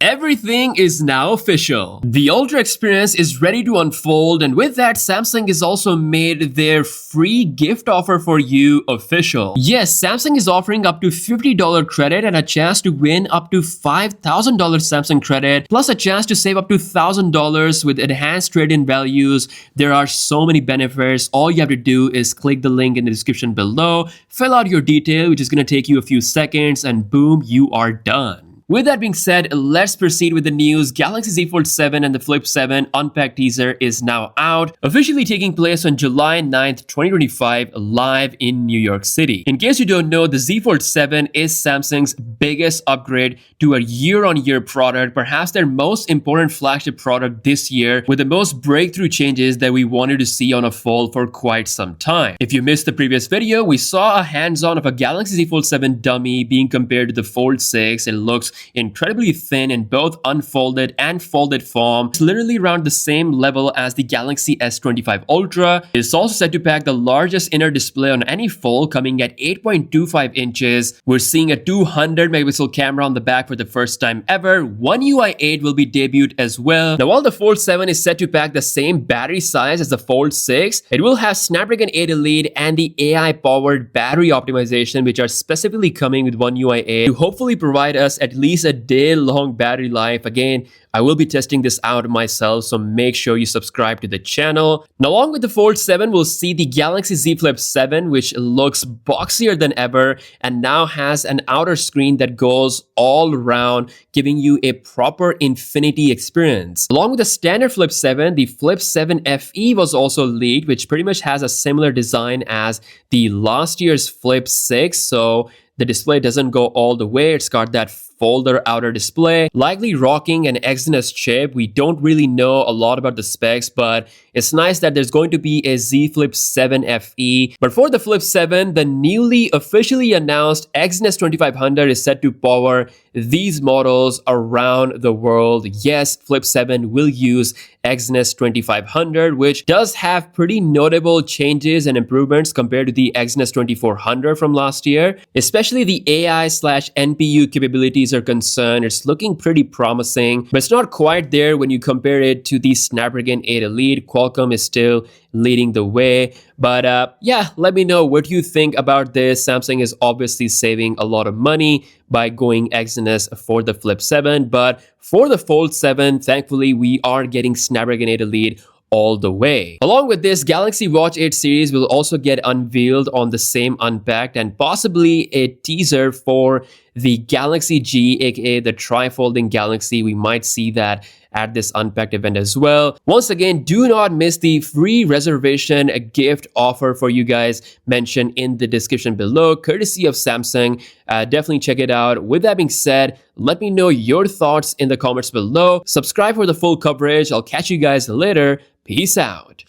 Everything is now official. The Ultra experience is ready to unfold, and with that, Samsung has also made their free gift offer for you official. Yes, Samsung is offering up to $50 credit and a chance to win up to $5,000 Samsung credit, plus a chance to save up to $1,000 with enhanced trade-in values. There are so many benefits. All you have to do is click the link in the description below, fill out your detail, which is going to take you a few seconds, and boom, you are done. With that being said, let's proceed with the news. Galaxy Z Fold 7 and the Flip 7 unpacked teaser is now out, officially taking place on July 9th, 2025, live in New York City. In case you don't know, the Z Fold 7 is Samsung's biggest upgrade to a year-on-year product, perhaps their most important flagship product this year, with the most breakthrough changes that we wanted to see on a Fold for quite some time. If you missed the previous video, we saw a hands-on of a Galaxy Z Fold 7 dummy being compared to the Fold 6. It looks incredibly thin in both unfolded and folded form. It's literally around the same level as the Galaxy S25 Ultra. It's also set to pack the largest inner display on any Fold, coming at 8.25 inches. We're seeing a 200 megapixel camera on the back for the first time ever. One UI 8 will be debuted as well. Now, while the Fold 7 is set to pack the same battery size as the Fold 6, it will have Snapdragon 8 Elite and the AI-powered battery optimization, which are specifically coming with One UI 8 to hopefully provide us at least a day-long battery life. Again, I will be testing this out myself, so make sure you subscribe to the channel. Now, along with the Fold 7, we'll see the Galaxy Z Flip 7, which looks boxier than ever and now has an outer screen that goes all around, giving you a proper infinity experience. Along with the standard Flip 7, the Flip 7 FE was also leaked, which pretty much has a similar design as the last year's Flip 6. So the display doesn't go all the way. It's got that folder outer display, likely rocking an Exynos chip. We don't really know a lot about the specs, but it's nice that there's going to be a Z Flip 7 FE. But for the Flip 7, the newly officially announced Exynos 2500 is set to power these models around the world. Yes, Flip 7 will use Exynos 2500, which does have pretty notable changes and improvements compared to the Exynos 2400 from last year. Especially the AI/NPU capabilities are concerned. It's looking pretty promising, but it's not quite there when you compare it to the Snapdragon 8 Elite. Qualcomm is still leading the way. But yeah, let me know what you think about this. Samsung is obviously saving a lot of money by going Exynos for the Flip 7, but for the Fold 7, thankfully, we are getting Snapdragon 8 Elite all the way. Along with this, Galaxy Watch 8 series will also get unveiled on the same unpacked, and possibly a teaser for the Galaxy G, aka the tri-folding Galaxy. We might see that at this unpacked event as well. Once again, do not miss the free reservation gift offer for you guys mentioned in the description below, courtesy of Samsung. Definitely check it out. With that being said, let me know your thoughts in the comments below. Subscribe for the full coverage. I'll catch you guys later. Peace out.